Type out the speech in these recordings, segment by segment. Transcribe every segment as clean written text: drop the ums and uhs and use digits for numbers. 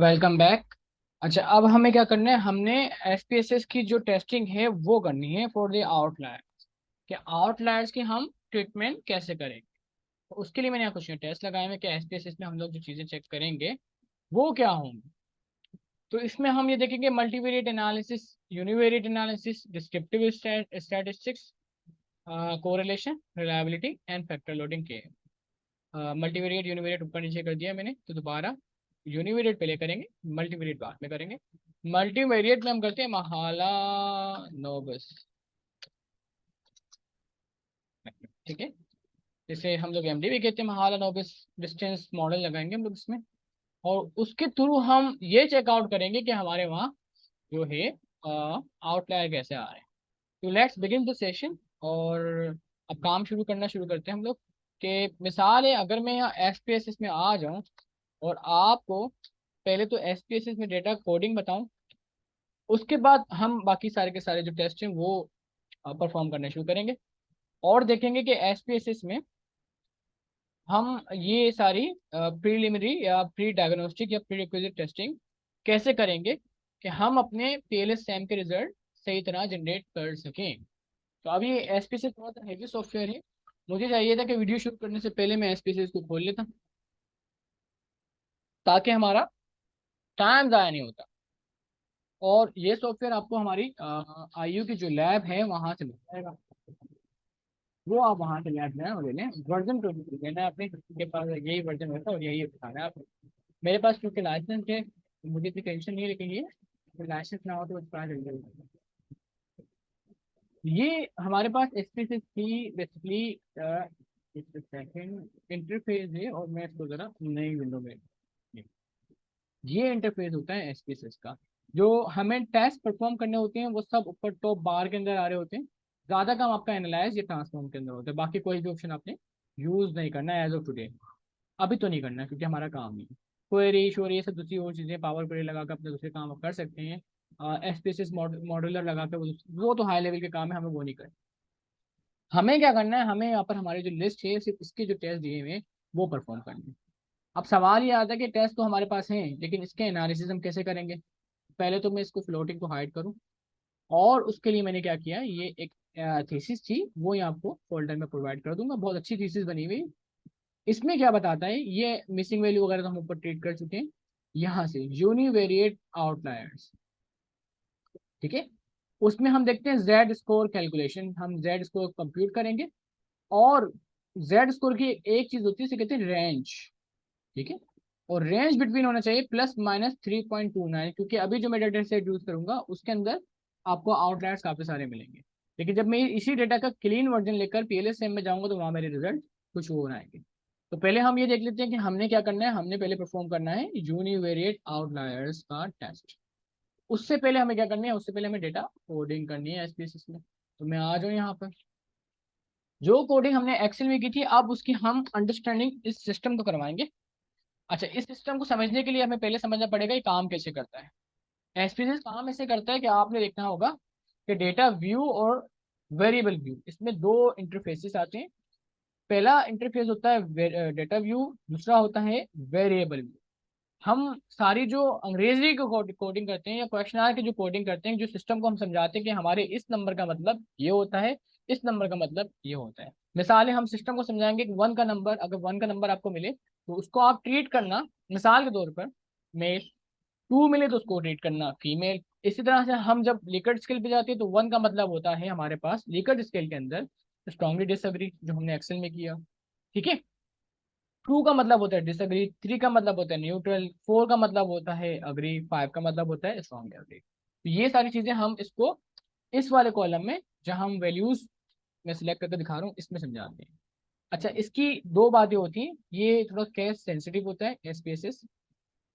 Welcome back. अच्छा, अब हमें क्या करना है, हमने एसपीएसएस की जो टेस्टिंग है वो करनी है फॉर द आउटलायर। कि आउटलायर्स की हम ट्रीटमेंट कैसे करेंगे। तो उसके लिए मैंने यहाँ कुछ टेस्ट लगाए हैं कि एसपीएसएस में हम लोग जो चीज़ें चेक करेंगे वो क्या होंगी। तो इसमें हम ये देखेंगे multivariate analysis, univariate analysis, descriptive statistics, correlation, reliability and factor loading के। मल्टीवेरिएट यूनिवेरिएट ऊपर नीचे कर दिया मैंने, तो दोबारा यूनिवेरिएट पहले करेंगे, मल्टीवेरिएट बाद में करेंगे। मल्टीवेरिएट में हम करते हैं महाला नोबस। ठीक है, जैसे हम लोग एमडी भी कहते हैं, महाला नोबस डिस्टेंस मॉडल लगाएंगे हम लोग इसमें। और उसके थ्रू हम ये चेकआउट करेंगे कि हमारे वहाँ जो है आउटलायर कैसे आ रहे हैं। तो लेट्स बिगिन द सेशन। और अब काम शुरू करते हैं हम लोग। कि मिसाल है, अगर मैं यहाँ एसपीएसएस में आ जाऊँ और आपको पहले तो एसपीएसएस में डेटा कोडिंग बताऊं, उसके बाद हम बाकी सारे के सारे जो टेस्ट हैं वो परफॉर्म करने शुरू करेंगे। और देखेंगे कि एसपीएसएस में हम ये सारी प्रीलिमिनरी या प्री डायग्नोस्टिक या प्री रिक्विजिट टेस्टिंग कैसे करेंगे कि हम अपने पीएलएस सैम के रिजल्ट सही तरह जनरेट कर सकें। तो अभी एसपीएसएस बहुत हैवी सॉफ्टवेयर है। मुझे चाहिए था कि वीडियो शूट करने से पहले मैं एसपीएसएस को खोल लेता, ताकि हमारा टाइम ज़ाया नहीं होता। और ये सॉफ्टवेयर आपको हमारी आईयू की जो लैब है वहां से मिल जाएगा। वो आप वहां से लैब में और ले लें। वर्जन 22 लेना है अपने के पास, यही वर्जन होता है और यही दिखाना है आपको। मेरे पास क्योंकि लाइसेंस है, मुझे इतनी टेंशन नहीं है, लेकिन ये लाइसेंस ना हो तो एक्सपायर जल्दी हो जाएगा। ये हमारे पास एसपीएसएस की बेसिकली सेकंड इंटरफेस है। और मैं इसको जरा नई विंडो में, ये इंटरफेस होता है एसपीएसएस का। जो हमें टेस्ट परफॉर्म करने होते हैं वो सब ऊपर टॉप बार के अंदर आ रहे होते हैं। ज़्यादा काम आपका एनालाइज या ट्रांसफॉर्म के अंदर होता है, बाकी कोई भी ऑप्शन आपने यूज़ नहीं करना है एज ऑफ टुडे। अभी तो नहीं करना है क्योंकि हमारा काम नहीं है। क्वेरी शोरी ये सब दूसरी और चीज़ें, पावर क्वेरी लगा कर अपने दूसरे काम आप कर सकते हैं। एसपीएसएस मॉड्यूलर लगा कर वो तो हाई लेवल के काम है, हमें वो नहीं करना। हमें क्या करना है, हमें यहाँ पर हमारी जो लिस्ट है सिर्फ इसके जो टेस्ट दिए हुए हैं वो परफॉर्म करने हैं। अब सवाल ये आता है कि टेस्ट तो हमारे पास हैं, लेकिन इसके एनालिसिस हम कैसे करेंगे। पहले तो मैं इसको फ्लोटिंग को हाइड करूं। और उसके लिए मैंने क्या किया, ये एक थीसिस थी, वो यहाँ आपको फोल्डर में प्रोवाइड कर दूंगा। बहुत अच्छी थीसिस बनी हुई। इसमें क्या बताता है, ये मिसिंग वैल्यू वगैरह तो हम ऊपर ट्रीट कर चुके हैं। यहाँ से यूनिवेरिएट आउटलायर्स, ठीक है, उसमें हम देखते हैं जेड स्कोर कैलकुलेशन। हम जेड स्कोर कंप्यूट करेंगे। और जेड स्कोर की एक चीज होती है, इसे कहते हैं रेंज। ठीक है, और रेंज बिटवीन होना चाहिए +-3.29, क्योंकि अभी जो मैं डेटा सेट यूज करूंगा उसके अंदर आपको आउटलायर्स काफी सारे मिलेंगे। लेकिन जब मैं इसी डेटा का क्लीन वर्जन लेकर पीएलएसएम में जाऊंगा तो वहां मेरे रिजल्ट कुछ और आएंगे। तो पहले हम ये देख लेते हैं कि हमने क्या करना है। हमने पहले परफॉर्म करना है यूनिवेरिएट आउटलायर्स का टेस्ट। उससे पहले हमें क्या करना है, उससे पहले हमें डेटा कोडिंग करनी है एसपीएसएस में। तो मैं आ जाऊँ यहाँ पर। जो कोडिंग हमने एक्सेल में की थी, अब उसकी हम अंडरस्टैंडिंग इस सिस्टम को करवाएंगे। अच्छा, इस सिस्टम को समझने के लिए हमें पहले समझना पड़ेगा ये काम कैसे करता है। एसपीएस काम ऐसे करता है कि आपने देखना होगा कि डेटा व्यू और वेरिएबल व्यू, इसमें दो इंटरफेसेस आते हैं। पहला इंटरफेस होता है डेटा व्यू, दूसरा होता है वेरिएबल व्यू। हम सारी जो अंग्रेजी की कोडिंग करते हैं या क्वेश्चन आर की जो कोडिंग करते हैं, जो सिस्टम को हम समझाते हैं कि हमारे इस नंबर का मतलब ये होता है, इस नंबर का मतलब ये होता है। मिसाल है, हम सिस्टम को समझाएंगे कि वन का नंबर, अगर वन का नंबर आपको मिले तो उसको आप ट्रीट करना मिसाल के तौर पर मेल, टू मिले तो उसको ट्रीट करना फीमेल। इसी तरह से हम जब लिकर्ट स्केल पे जाते हैं तो वन का मतलब होता है हमारे पास लिकर्ट स्केल के अंदर स्ट्रांगली डिसएग्री, जो हमने एक्सेल में किया। ठीक है, टू का मतलब होता है डिसएग्री, थ्री का मतलब होता है न्यूट्रल, फोर का मतलब होता है अग्री, फाइव का मतलब होता है स्ट्रॉन्ग एग्री। तो ये सारी चीजें हम इसको इस वाले कॉलम में, जहां हम वैल्यूज में सिलेक्ट करके दिखा रहा हूँ, इसमें समझाते हैं। अच्छा, इसकी दो बातें होती हैं, ये थोड़ा केस सेंसिटिव होता है एसपीएसएस।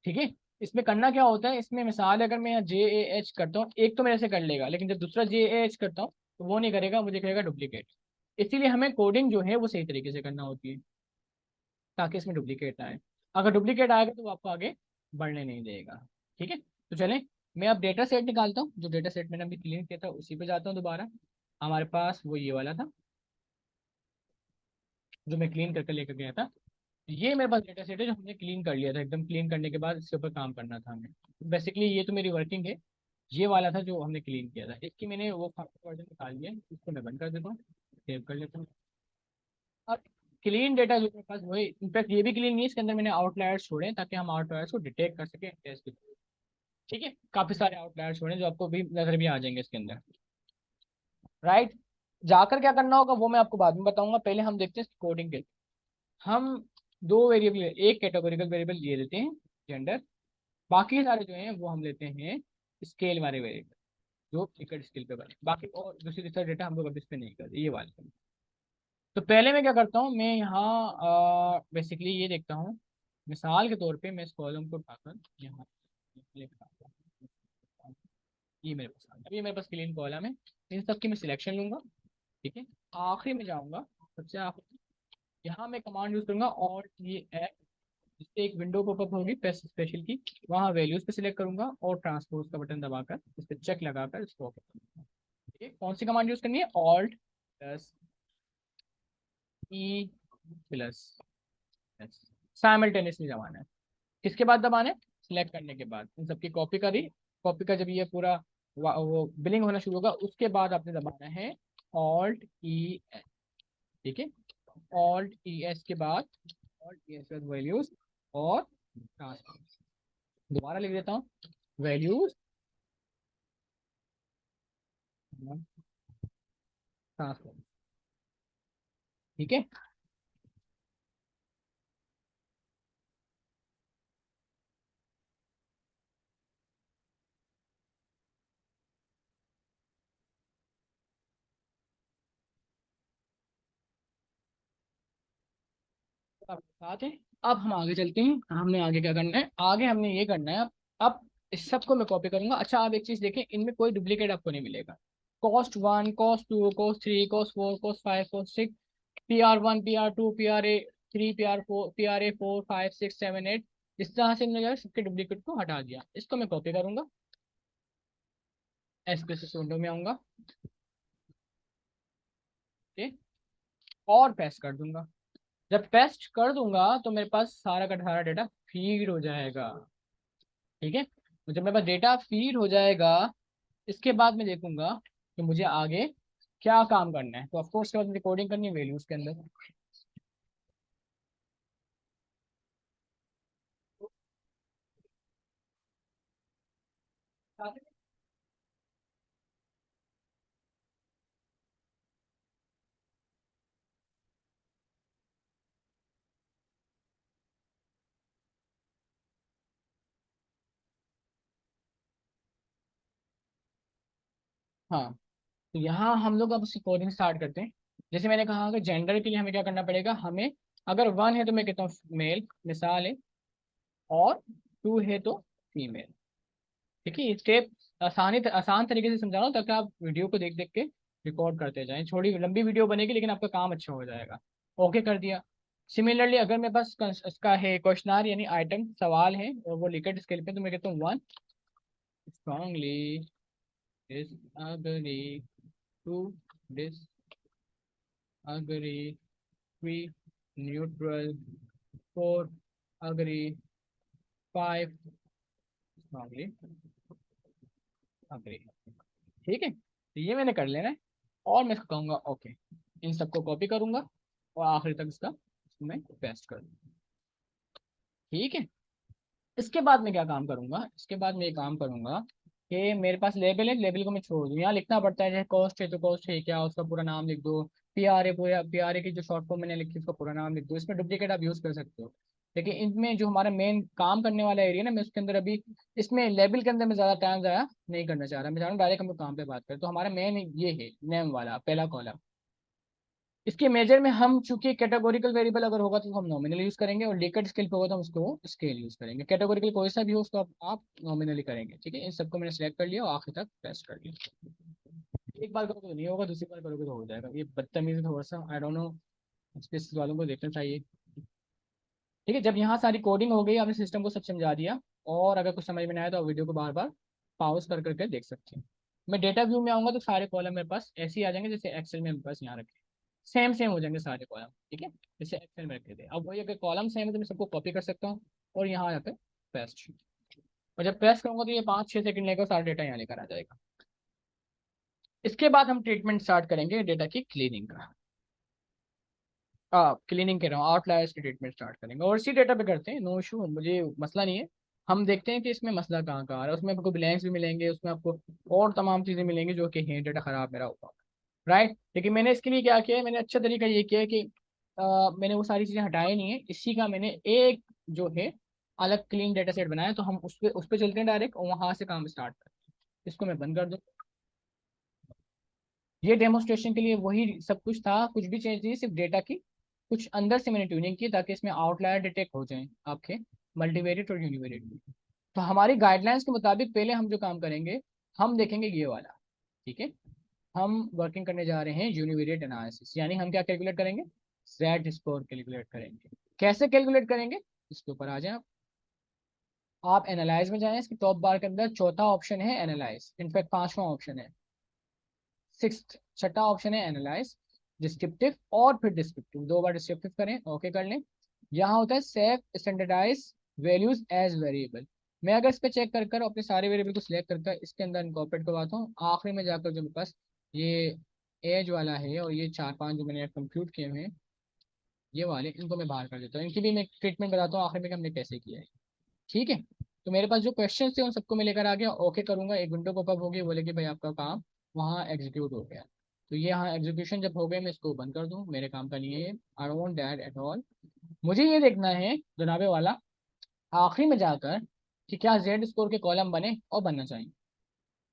ठीक है, इसमें करना क्या होता है, इसमें मिसाल अगर मैं यहाँ JAH करता हूँ, एक तो मेरे से कर लेगा, लेकिन जब दूसरा JAH करता हूँ तो वो नहीं करेगा, मुझे कहेगा डुप्लीकेट। इसीलिए हमें कोडिंग जो है वो सही तरीके से करना होती है, ताकि इसमें डुप्लीकेट ना आए। अगर डुप्लीकेट आएगा तो वो आपको आगे बढ़ने नहीं देगा। ठीक है, तो चलें, मैं अब डेटा सेट निकालता हूँ। जो डेटा सेट मैंने अभी क्लियर किया था उसी पे जाता हूँ दोबारा। हमारे पास वो ये वाला था जो मैं क्लीन करके लेकर गया था। ये मेरे पास डेटा सेट है जो हमने क्लीन कर लिया था, एकदम क्लीन करने के बाद इसके ऊपर काम करना था हमें। बेसिकली ये तो मेरी वर्किंग है। ये वाला था जो हमने क्लीन किया था, इसकी मैंने वो वर्जन निकाल लिया, इसको मैं बंद कर देता हूँ, सेव कर लेता हूँ। अब क्लीन डेटा जो मेरे पास वही, इनफैक्ट ये भी क्लीन नहीं है, इसके अंदर मैंने आउटलायर्स छोड़े हैं ताकि हम आउटलायर्स को डिटेक्ट कर सकें टेस्ट। ठीक है, काफी सारे आउटलायर्स छोड़े जो आपको भी नजर भी आ जाएंगे इसके अंदर। राइट, जाकर क्या करना होगा वो मैं आपको बाद में बताऊंगा, पहले हम देखते हैं कोडिंग के। हम दो वेरिएबल, एक कैटेगोरिकल वेरिएबल ये लेते हैं जेंडर, बाकी सारे जो हैं वो हम लेते हैं स्केल वाले वेरिएबल, जो टिकट स्केल पे बने, बाकी और दूसरी तीसरा डेटा हम लोग अभी इस पे नहीं करते, ये वाले। तो पहले मैं क्या करता हूँ, मैं यहाँ बेसिकली ये देखता हूँ, मिसाल के तौर पे मैं इस कॉलम को उठाकर यहाँ लिखता हूँ। ये मेरे पास आ गया। अभी मेरे पास क्लीन कॉलम है, इन सब की मैं सिलेक्शन लूंगा। ठीक है, आखिरी में जाऊंगा, सबसे आखिरी, यहाँ मैं कमांड यूज करूंगा ऑल्ट ये एफ, जिससे एक विंडो पॉपअप होगी पेस्ट स्पेशल की, वहाँ वैल्यूज पे सिलेक्ट करूंगा और ट्रांसपोज का बटन दबाकर इस पर चेक लगाकर इसको ओके करूंगा। ठीक है, कौन सी कमांड यूज करनी है, alt plus E plus S, simultaneously दबाना है। किसके बाद दबाना है, सिलेक्ट करने के बाद, इन सबकी कॉपी करी, कॉपी का जब ये पूरा वो बिलिंग होना शुरू होगा उसके बाद आपने दबाना है ऑल्ट ई एस। ठीक है, ऑल्ट ई एस के बाद, ऑल्ट ई एस वैल्यूज और ट्रांसफॉर्म, दोबारा लिख देता हूँ, वैल्यूज ट्रांसफॉर्म। ठीक है, तो आपके साथ है। अब हम आगे चलते हैं, हमने आगे क्या करना है, आगे हमने ये करना है अब इस सबको मैं कॉपी करूंगा। अच्छा, आप एक चीज देखें, इनमें कोई डुप्लीकेट आपको नहीं मिलेगा। Cost one, cost two, cost three, cost four, cost five, cost six, P R one, P R two, P R A three, P R four, P R A four, five, six, seven, eight, इस तरह से मैंने जो है सबके duplicate को हटा दिया, इसको मैं कॉपी करूंगा, एसपीएसएस विंडो में आऊंगा। ठीक, और पेस्ट कर दूंगा। जब पेस्ट कर दूंगा तो मेरे पास सारा का सारा डेटा फीड हो जाएगा। ठीक है, तो जब मेरे पास डेटा फीड हो जाएगा, इसके बाद मैं देखूंगा कि मुझे आगे क्या काम करना है। तो ऑफकोर्स के बाद मुझे कोडिंग करनी है वैल्यूज के अंदर। हाँ, तो यहाँ हम लोग अब उसकी कोडिंग स्टार्ट करते हैं। जैसे मैंने कहा कि जेंडर के लिए हमें क्या करना पड़ेगा, हमें अगर वन है तो मैं कहता हूँ मेल, मिसाल है, और टू है तो फीमेल। ठीक है, ये स्टेप आसान तरीके से समझा रहा हूँ ताकि आप वीडियो को देख देख के रिकॉर्ड करते जाएं, छोटी लंबी वीडियो बनेगी लेकिन आपका काम अच्छा हो जाएगा। ओके कर दिया। सिमिलरली अगर मेरे पास इसका है क्वेश्चनर यानी आइटम सवाल है और वो लिकट स्केल पे, तो मैं कहता हूँ one, strongly disagree, two disagree, three neutral, four agree, five strongly agree. ठीक है, तो ये मैंने कर लेना है और मैं इसको कहूँगा ओके। इन सबको कॉपी करूंगा और आखिरी तक इसका मैं पेस्ट कर दूंगा। ठीक है, इसके बाद मैं क्या काम करूंगा, इसके बाद मैं ये काम करूंगा कि मेरे पास लेबल है, लेबल को मैं छोड़ दूँ, यहाँ लिखना पड़ता है, जैसे कॉस्ट है तो कॉस्ट है क्या, उसका पूरा नाम लिख दो। पी आर ए, पूरा पी आर ए की जो शॉर्ट फॉर्म मैंने लिखी उसका पूरा नाम लिख दो, इसमें डुप्लीकेट आप यूज कर सकते हो। लेकिन इनमें जो हमारा मेन काम करने वाला एरिया ना, मैं उसके अंदर अभी इसमें लेबल के अंदर मैं ज्यादा टाइम ज़ाया नहीं करना चाह रहा, मैं चाह रहा हूँ डायरेक्ट हम लोग काम पे बात करें। तो हमारा मेन ये है नेम वाला पहला कॉलम। इसके मेजर में हम चूंकि कैटेगोरिकल वेरिएबल अगर होगा तो हम नॉमिनल यूज करेंगे, और लिकट स्केल पे होगा तो हम उसको स्केल यूज करेंगे। कैटेगोरिकल कोई सा भी हो उसको आप नॉमिनली करेंगे। ठीक है, इन सबको मैंने सेलेक्ट कर लिया और आखिर तक टेस्ट कर लिया। एक बार करोगे तो नहीं होगा, दूसरी बार करोगे तो हो जाएगा। ये बदतमीजी थोड़ा सा, आई डोंट नो, स्पेसिस वालों को देखना चाहिए। ठीक है, जब यहाँ सारी कोडिंग हो गई, आपने सिस्टम को सब समझा दिया, और अगर कुछ समझ में नहीं आया तो आप वीडियो को बार बार पॉज कर करके देख सकते हैं। मैं डेटा व्यू में आऊंगा तो सारे कॉलम मेरे पास ऐसे ही आ जाएंगे जैसे एक्सेल में मेरे पास यहाँ रखे। सेम सेम हो जाएंगे सारे कॉलम, ठीक है। जैसे एक्सेल में रखे थे, अब वही अगर कॉलम सेम है तो मैं सबको कॉपी कर सकता हूँ और यहाँ यहाँ पे पेस्ट, और जब पेस्ट करूंगा तो ये 5-6 सेकंड लेगा, सारा डेटा यहाँ लेकर आ जाएगा। इसके बाद हम ट्रीटमेंट स्टार्ट करेंगे डेटा की क्लीनिंग का। क्लीनिंग कह रहा हूँ, आउटलायर्स की ट्रीटमेंट स्टार्ट करेंगे और इसी डेटा पे करते हैं, नो इशू, मुझे मसला नहीं है। हम देखते हैं कि इसमें मसला कहाँ कहाँ आ रहा है, उसमें आपको ब्लैंक्स भी मिलेंगे, उसमें आपको और तमाम चीज़ें मिलेंगी जो कि हैं डेटा खराब मेरा होगा, राइट। लेकिन मैंने इसके लिए क्या किया है, मैंने अच्छा तरीका ये किया है कि मैंने वो सारी चीज़ें हटाई नहीं है, इसी का मैंने एक जो है अलग क्लीन डेटा सेट बनाया, तो हम उस पे चलते हैं डायरेक्ट और वहां से काम स्टार्ट करते हैं। इसको मैं बंद कर दूँ। ये डेमोस्ट्रेशन के लिए वही सब कुछ था, कुछ भी चेंज नहीं, सिर्फ डेटा की कुछ अंदर से मैंने ट्यूनिंग की ताकि इसमें आउटलायर डिटेक्ट हो जाएं आपके मल्टीवेरिएट और यूनिवेरिएट में। तो हमारी गाइडलाइंस के मुताबिक पहले हम जो काम करेंगे, हम देखेंगे ये वाला, ठीक है। हम वर्किंग करने जा रहे हैं यूनिवेरिएट एनालिसिस, यानी हम क्या कैलकुलेट करेंगे, जेड स्कोर कैलकुलेट करेंगे। कैसे कैलकुलेट करेंगे, इसके ऊपर आ जाए आप एनालाइज में जाएं, इसकी टॉप बार के अंदर चौथा ऑप्शन है एनालाइज, इनफैक्ट पांचवा ऑप्शन है, सिक्स्थ, छठा ऑप्शन है एनालाइज, डिस्क्रिप्टिव और फिर डिस्क्रिप्टिव, दो बार डिस्क्रिप्टिव करें, ओके कर लें। यहाँ होता है save standardize values as variable. मैं अगर इस पे चेक कर कर अपने सारे वेरिएबल को सिलेक्ट करके इसके अंदर इनकॉर्पोरेट करवाता हूँ, आखिरी में जाकर जो मेरे पास ये एज वाला है और ये 4-5 जो मैंने कंप्यूट किए हुए हैं ये वाले, इनको मैं बाहर कर देता हूँ, इनकी भी मैं ट्रीटमेंट बताता हूँ आखिर में कि हमने कैसे किया है, ठीक है। तो मेरे पास जो क्वेश्चन थे उन सबको मैं लेकर आ गया, ओके करूंगा, एक विंडो पॉपअप होगी, बोले कि भाई आपका काम वहाँ एग्जीक्यूट हो गया। तो ये यहाँ एग्जीक्यूशन जब हो गए मैं इसको बंद कर दूँ, मेरे काम का नहीं है ये, I don't that at all. मुझे ये देखना है जनाबे वाला आखिरी में जाकर कि क्या जेड स्कोर के कॉलम बने और बनना चाहिए।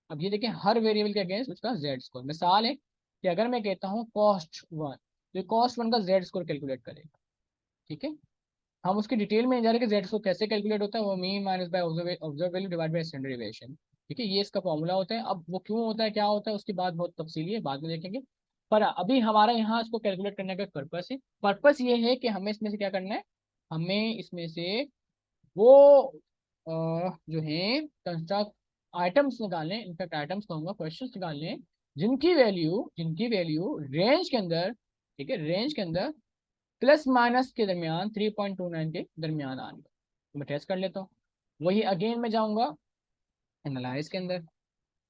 अब ये देखें हर वेरिएबल के अगेंस्ट उसका जेड स्कोर, मिसाल है कि अगर मैं कहता हूँ कॉस्ट 1, तो कॉस्ट 1 का जेड स्कोर कैलकुलेट करेगा, ठीक है। हम उसकी डिटेल में नहीं जा रहे कि जेड स्कोर कैसे कैलकुलेट होता है, वो mean minus by observe value divide by standard deviation, ठीक है, ये इसका फॉर्मूला होता है। अब वो क्यों होता है, क्या होता है, उसकी बात बहुत तफसीली है, बाद में देखेंगे। पर अभी हमारा यहाँ इसको कैलकुलेट करने का पर्पस है, पर्पस ये है कि हमें इसमें से क्या करना है, हमें इसमें से वो जो है कंस्ट्रक्ट आइटम्स निकालने, इनफैक्ट आइटम्स कहूँगा, क्वेश्चंस निकालने जिनकी वैल्यू रेंज के अंदर, ठीक है, रेंज के अंदर प्लस माइनस के दरमियान 3.29 के दरमियान आने, तो मैं टेस्ट कर लेता हूँ। वही अगेन मैं जाऊंगा एनालाइज के अंदर,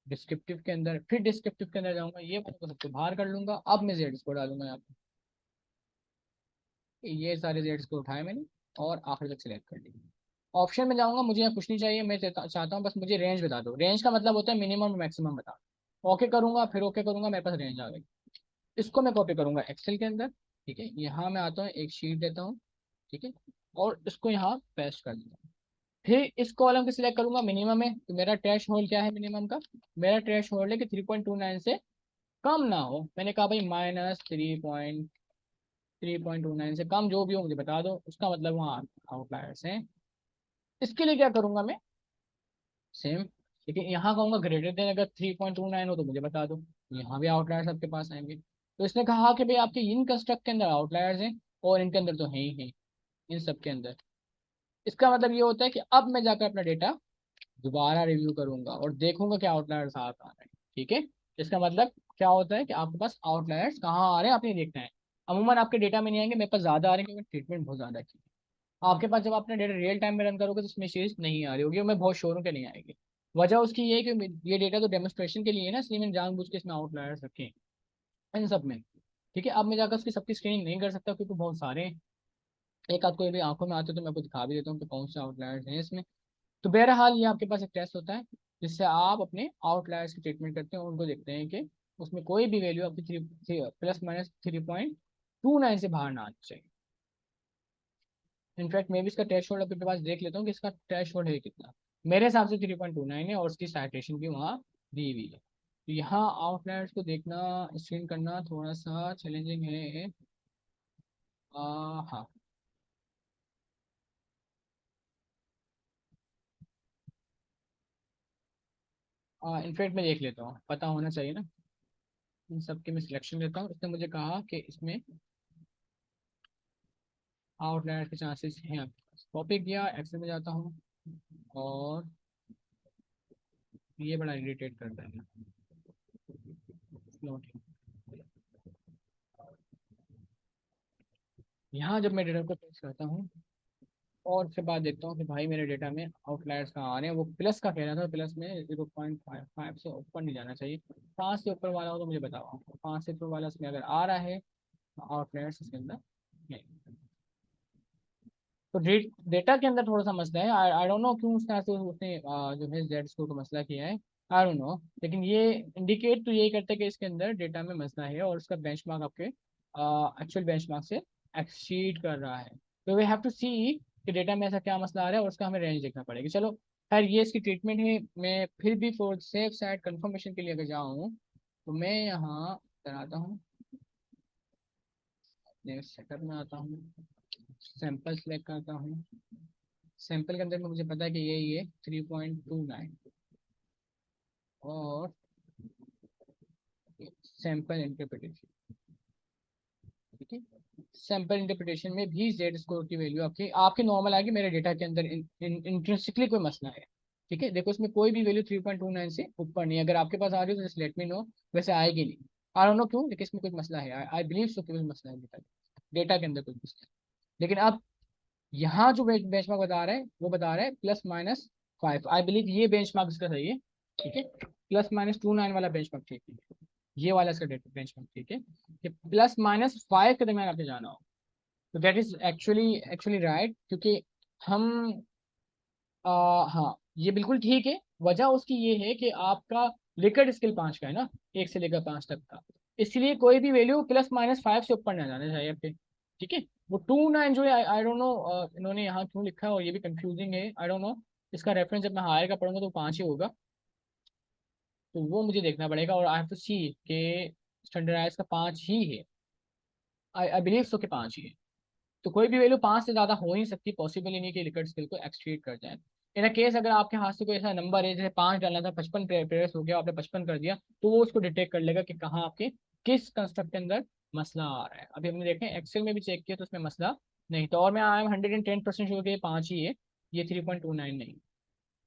डिस्क्रिप्टिव के अंदर, फिर डिस्क्रिप्टिव के अंदर जाऊंगा, ये को सबको बाहर कर लूंगा, अब मैं जेड्स को डालूंगा यहाँ पे, ये सारे जेड्स को उठाए मैंने और आखिर तक सिलेक्ट कर लिया। ऑप्शन में जाऊंगा, मुझे यहाँ कुछ नहीं चाहिए, मैं चाहता हूँ बस मुझे रेंज बता दो, रेंज का मतलब होता है मिनिमम और मैक्सिमम बता। ओके करूंगा, फिर ओके करूंगा, मेरे पास रेंज आ गई। इसको मैं कॉपी करूंगा एक्सेल के अंदर, ठीक है, यहाँ मैं आता हूँ एक शीट देता हूँ, ठीक है, और इसको यहाँ पेस्ट कर दूंगा। फिर इस कॉलम को सिलेक्ट करूंगा, मिनिमम है तो मेरा ट्रैश होल्ड क्या है मिनिमम का, मेरा ट्रैश होल्ड है कि 3.29 से कम ना हो। मैंने कहा भाई -3.29 से कम, जो भी हो मुझे बता दो, उसका मतलब वहाँ आउटलायर्स हैं। इसके लिए क्या करूंगा मैं, सेम, लेकिन यहाँ कहूंगा ग्रेटर देन, अगर 3.29 हो तो मुझे बता दो, यहाँ भी आउटलायर्स आपके पास आएंगे। तो इसने कहा कि भाई आपके इन कंस्ट्रक्ट के अंदर आउटलायर्स हैं और इनके अंदर तो है ही है, इन सब के अंदर। इसका मतलब ये होता है कि अब मैं जाकर अपना डेटा दोबारा रिव्यू करूंगा और देखूंगा कि आउटलायर्स आ कहाँ रहे हैं, ठीक है। इसका मतलब क्या होता है कि आपके पास आउटलायर्स कहाँ आ रहे हैं आपने देखना है। अमूमन आपके डेटा में नहीं आएंगे, मेरे पास ज़्यादा आ रहे हैं क्योंकि ट्रीटमेंट बहुत ज़्यादा की है। आपके पास जब आपने डेटा रियल टाइम में रन करोगे तो उसमें चीज नहीं आ रही होगी और मैं बहुत श्योर हूँ कि नहीं आएगी। वजह उसकी ये है कि ये डेटा तो डेमोस्ट्रेशन के लिए है ना, इसलिए मैंने जानबूझ के इसमें आउटलायर्स रखे हैं इन सब में, ठीक है। अब मैं जाकर उसकी सबकी स्क्रीनिंग नहीं कर सकता क्योंकि बहुत सारे हैं, एक आध कोई भी आंखों में आते तो मैं आपको दिखा भी देता हूँ कि कौन से आउटलायर्स हैं इसमें। तो बहरहाल ये आपके पास एक टेस्ट होता है जिससे आप अपने आउटलायर्स की ट्रीटमेंट करते हैं और उनको देखते हैं कि उसमें कोई भी वैल्यू आपकी +-3.29 से बाहर ना आनी चाहिए। इनफैक्ट मैं भी इसका टैश होल्ड अपने पास देख लेता हूँ कि इसका टैश होल्ड है कितना। मेरे हिसाब से 3.29 है और उसकी साइटेशन भी वहाँ दी हुई है। तो यहाँ आउटलायर्स को देखना, स्क्रीन करना थोड़ा सा चैलेंजिंग है। हाँ, इनफैक्ट मैं देख लेता हूँ, पता होना चाहिए ना। इन सब के मैं सिलेक्शन लेता हूँ, इसने मुझे कहा कि इसमें आउटलायर के चांसेस हैं आपके पास, कॉपी किया, एक्सेल में जाता हूँ और ये बड़ा इरिटेट करता है। Floating। यहाँ जब मैं डेटा को पेश करता हूँ और उसके बाद देखता हूँ कि भाई मेरे डेटा में आउटलायर्स कहाँ आ रहे हैं, वो प्लस का कह रहा था, प्लस में 0.55 से ऊपर नहीं जाना चाहिए, 5 से ऊपर वाला हो तो मुझे बताओ, 5 से ऊपर वाला इसमें अगर आ रहा है तो आउटलायर्स इसके अंदर नहीं। तो डेटा के अंदर थोड़ा सा मसला है, आई डोंट नो क्यों उस तरह से उसने जो है जेड स्कोर का मसला किया है, आई डोंट नो, लेकिन ये इंडिकेट तो यही करता है कि इसके अंदर डेटा में मसला है और उसका बेंचमार्क आपके एक्चुअल बेंचमार्क से एक्सीड कर रहा है। तो वी हैव टू सी कि डेटा में ऐसा क्या मसला आ रहा है और उसका हमें रेंज देखना पड़ेगा। चलो खैर ये इसकी ट्रीटमेंट है। मैं फिर भी फॉर सेफ साइड कंफर्मेशन के लिए अगर जाऊँ तो मैं यहाँ कराता हूँ, सेटअप में आता हूँ, सैंपल सेलेक्ट करता हूँ, सैंपल के अंदर में मुझे पता है कि ये 3.29 और सैंपल इंटरप्रिटेशन, ठीक है। सैंपल इंटरप्रिटेशन में भी जेड स्कोर की वैल्यू आपकी आपकी नॉर्मल आएगी, मेरे डेटा के अंदर इंट्रिंसिकली कोई मसला है, ठीक है। देखो इसमें कोई भी वैल्यू 3.29 से ऊपर नहीं है, अगर आपके पास आ रही है तो जस्ट लेट मी नो, वैसे आएगी नहीं, आई डोंट नो क्यों, लेकिन इसमें कुछ मसला है, आई बिलीव सो कि कुछ मसला है डेटा के अंदर कुछ मसला है। लेकिन अब यहाँ जो बेंचमार्क बता रहा है वो बता रहा है +-5, आई बिलीव ये बेंचमार्क इसका सही है, ठीक है। +-29 वाला बेंचमार्क ठीक है, ये वाला इसका बेंचमार्क ठीक है, कि +-5 के दरमियान आपने जाना हो, तो that is actually actually right, क्योंकि हम हाँ ये बिल्कुल ठीक है। वजह उसकी ये है कि आपका लिकर्ड स्केल 5 का है ना, 1 से लेकर 5 तक का, इसलिए कोई भी वैल्यू +-5 से ऊपर ना जाना चाहिए आपके, ठीक है। वो 29 जो है आई डोंट नो इन्होंने यहाँ क्यों लिखा है और ये भी कंफ्यूजिंग है, आई डोंट नो, इसका रेफरेंस जब मैं हायर का पढ़ूंगा तो 5 ही होगा, तो वो मुझे देखना पड़ेगा और आई हैव टू सी के स्टैंडर्डाइज का 5 ही है, आई बिलीव सो के 5 ही है। तो कोई भी वैल्यू 5 से ज़्यादा हो नहीं सकती, पॉसिबल ही नहीं कि लिकर्ड स्केल को एक्ससीड कर जाए। इन अ केस अगर आपके हाथ से कोई ऐसा नंबर है जैसे 5 डालना था, 55 प्रेस हो गया, आपने 55 कर दिया, तो वो उसको डिटेक्ट कर लेगा कि कहाँ आपके किस कंस्ट्रक्ट के अंदर मसला आ रहा है। अभी हमने देखें एक्सेल में भी चेक किया तो उसमें मसला नहीं था, और मैं आई एम 110% श्योर कि 5 ही है, ये 3.29 नहीं।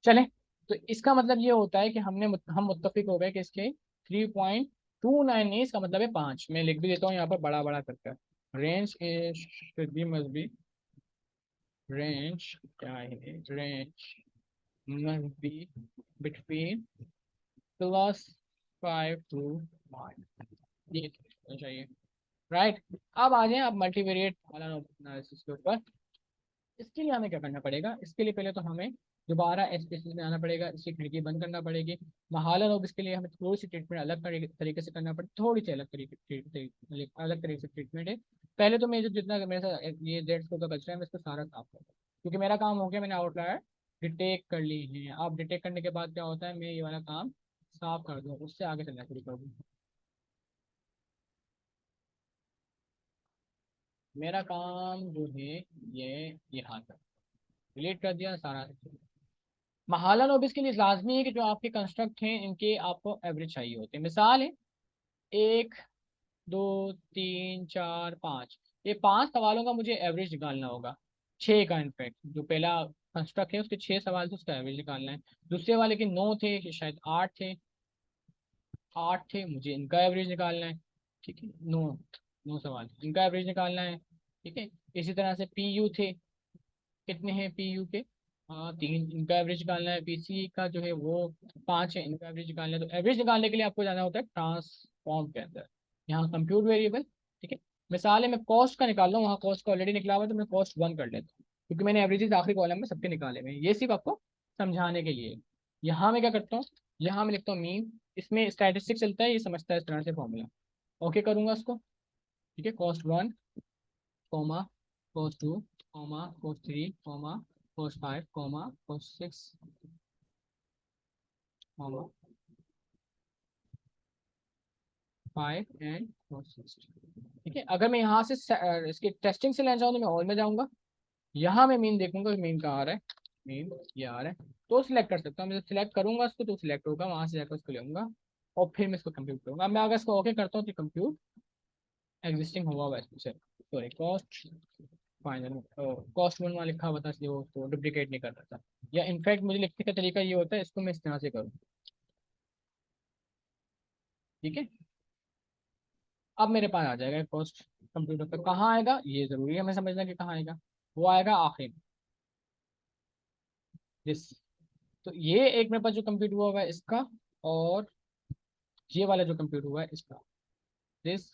चले, तो इसका मतलब ये होता है कि हम मुत्तफिक हो गए कि इसके 3.29 नहीं, इसका मतलब है 5। मैं लिख भी देता हूँ यहाँ पर बड़ा बड़ा करके, range should be must be, range क्या है, range must be between +5 to 5, ये होना चाहिए, राइट। अब आ जाए अब मल्टीवेरिएट वाला एनालिसिस के ऊपर। इसके लिए हमें क्या करना पड़ेगा, इसके लिए पहले तो हमें दोबारा एसपीएससी में आना पड़ेगा, इसकी खिड़की बंद करना पड़ेगी। महालन और इसके लिए हमें थोड़ी सी ट्रीटमेंट अलग तरीके से करना पड़ेगा, थोड़ी सी अलग तरीके से ट्रीटमेंट है। पहले तो मैं जो जितना मेरे साथ ये डेट्स का कचरा है मैं इसको सारा साफ करूँ, क्योंकि मेरा काम हो गया, मैंने आउटलायर डिटेक्ट कर ली है। अब डिटेक्ट करने के बाद क्या होता है, मैं ये वाला काम साफ कर दूँ, उससे आगे चलना शुरू कर दूँ। मेरा काम जो है ये यहाँ तक डिलीट कर दिया सारा। महालन ऑब्वियस के लिए लाजमी है कि जो आपके कंस्ट्रक्ट हैं इनके आपको एवरेज चाहिए होते हैं। मिसाल है 1 2 3 4 5, ये 5 सवालों का मुझे एवरेज निकालना होगा, 6 का इनफैक्ट, जो पहला कंस्ट्रक्ट है उसके 6 सवाल थे, उसका एवरेज निकालना है। दूसरे वाले के 9 थे, शायद 8 थे, 8 थे, मुझे इनका एवरेज निकालना है, ठीक है। 9 सवाल इनका एवरेज निकालना है, ठीक है। इसी तरह से पी यू थे, कितने हैं पी यू के, हाँ 3, इनका एवरेज निकालना है। पीसी का जो है वो 5 है, इनका एवरेज निकालना है। तो एवरेज निकालने के लिए आपको जाना होता है ट्रांसफॉर्म के अंदर, यहाँ कंप्यूट वेरिएबल, ठीक है। मिसाल है मैं कॉस्ट का निकाल रहा हूँ, वहाँ कॉस्ट का ऑलरेडी निकला हुआ है, तो मैं कॉस्ट 1 कर लेता हूँ, क्योंकि मैंने एवरेजेस आखिरी कॉलम में सबके निकाले हुए हैं, ये सिर्फ आपको समझाने के लिए। यहाँ मैं क्या करता हूँ, यहाँ मैं लिखता हूँ मीन, इसमें स्टैटिस्टिक चलता है, ये समझता है इस तरह से फॉर्मूला, ओके करूंगा उसको, ठीक है। Cost 1 comma cost 2 comma cost 3 comma cost 5 comma cost 6 comma 5 and cost 6, ठीक है। अगर मैं यहाँ से इसके टेस्टिंग से लेना चाहूँ तो मैं ऑल में जाऊँगा, यहाँ मैं मीन देखूंगा कि मीन कहाँ आ रहा है, मीन ये आ रहा है, तो सिलेक्ट कर सकता हूँ। मैं सिलेक्ट करूंगा उसको तो सिलेक्ट होगा, वहाँ से जाकर उसको लेऊंगा और फिर मैं इसको कंप्यूट करूंगा। अब मैं अगर इसको ओके करता हूँ तो कंप्यूट एग्जिस्टिंग हुआ हुआ है, सॉरी कॉस्ट फाइनल, कॉस्ट 1 वहाँ लिखा हुआ था इसलिए वो उसको डुप्लीकेट नहीं कर रहा था, या इनफैक्ट मुझे लिखने का तरीका ये होता है, इसको मैं इस तरह से करूँ, ठीक है। अब मेरे पास आ जाएगा कॉस्ट कंप्यूटर पे कहाँ आएगा, ये जरूरी है हमें समझना कि कहाँ आएगा। वो आएगा आखिर में, दिस। तो ये एक मेरे पास जो कंप्यूट हुआ हुआ है इसका, और ये वाला जो कंप्यूट हुआ है इसका, दिस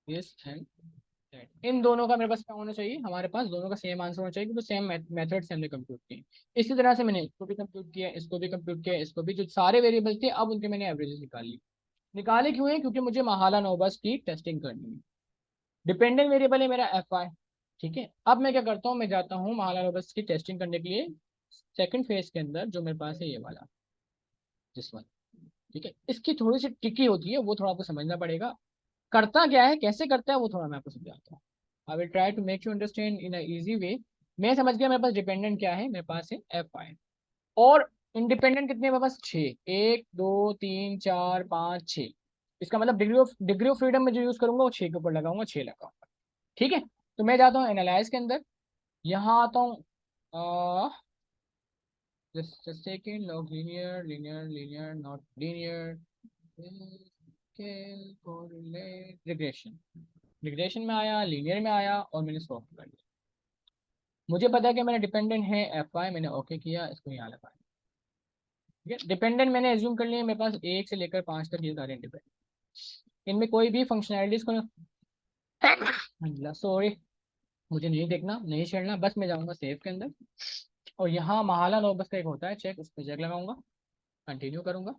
दिस एंड दैट। इन दोनों का मेरे पास क्या होना चाहिए, हमारे पास दोनों का सेम आंसर होना चाहिए, क्योंकि सेम मेथड से हमने कंप्यूट किए। इसी तरह से मैंने इसको भी कंप्यूट किया, इसको भी कंप्यूट किया, इसको भी, जो सारे वेरिएबल थे अब उनके मैंने एवरेजेस निकाल ली। निकाले क्यों है, क्योंकि मुझे महाला नोबस की टेस्टिंग करनी है। डिपेंडेंट वेरिएबल है मेरा एफ आई। ठीक है, अब मैं क्या करता हूँ, मैं जाता हूँ महाला नोबस की टेस्टिंग करने के लिए सेकंड फेज के अंदर, जो मेरे पास है ये वाला, जिस वन। ठीक है, इसकी थोड़ी सी ट्रिकी होती है, वो थोड़ा आपको समझना पड़ेगा। करता क्या है, कैसे करता है, वो थोड़ा मैं आपको समझाता हूँ। I will try to make you understand in a easy way. मैं समझ गया, मेरे पास डिपेंडेंट क्या है, मेरे पास है एफ आई। और इंडिपेंडेंट कितने हैं मेरे पास, छः। एक दो तीन चार पाँच छः। इसका मतलब डिग्री ऑफ फ्रीडम में जो यूज करूंगा वो छः के ऊपर लगाऊंगा, छः लगाऊंगा। ठीक है, तो मैं जाता हूँ एनालाइज के अंदर, यहाँ आता हूँ, just a second, log linear, linear, linear, not linear, scale, correlate, regression। Regression में आया, लीनियर में आया, और मैंने सॉल्व कर लिया। मुझे पता है कि मेरा डिपेंडेंट है एफ आई, मैंने ओके किया, इसको यहाँ लगाया। ठीक है, डिपेंडेंट मैंने एज्यूम कर लिया, मेरे पास एक से लेकर पाँच तक ये सारे इंडिपेंडेंट। इनमें कोई भी फंक्शनैलिटीज को सॉरी, मुझे नहीं देखना, नहीं छेड़ना, बस मैं जाऊंगा सेव के अंदर, और यहाँ महाला नोबस का एक होता है चेक, उस पर चेक लगाऊंगा, कंटिन्यू करूंगा,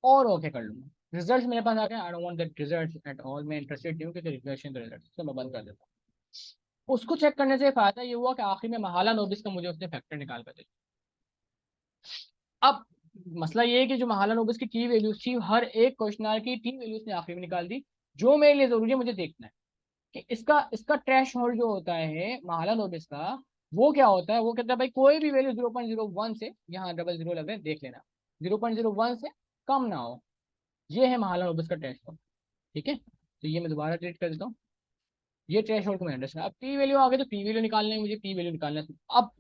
और ओके कर लूंगा। रिजल्ट मेरे पास आ गए, I don't want that result at all, मैं इंटरेस्टेड नहीं हूँ कि रिग्रेशन रिजल्ट, तो मैं बंद कर देता हूँ। उसको चेक करने से फायदा ये हुआ कि आखिर में महाला नोबिस का मुझे उसने फैक्टर निकाल कर दिया। अब मसला ये है कि जो महाला नोबिस की टी वैल्यूज थी, हर एक क्वेश्चन की टी वैल्यूज ने आखिर में निकाल दी। जो मेरे लिए जरूरी है, मुझे देखना है कि इसका इसका ट्रैश होल्ड जो होता है महाला नोबिस का, वो क्या होता है। वो कहता है भाई कोई भी वैल्यू 0.01 से, यहाँ डबल जीरो लग रहे हैं देख लेना, 0.01 से कम ना हो। ये है महाला नोबिस का ट्रैश होल्ड। ठीक है, तो ये मैं दोबारा ट्रीट कर देता हूँ। ये ट्रैश होल्ड को मैंने अंडरस्टैंड। अब पी वैल्यू आ गई, तो पी वैल्यू निकालना है मुझे, पी वैल्यू निकालना है। अब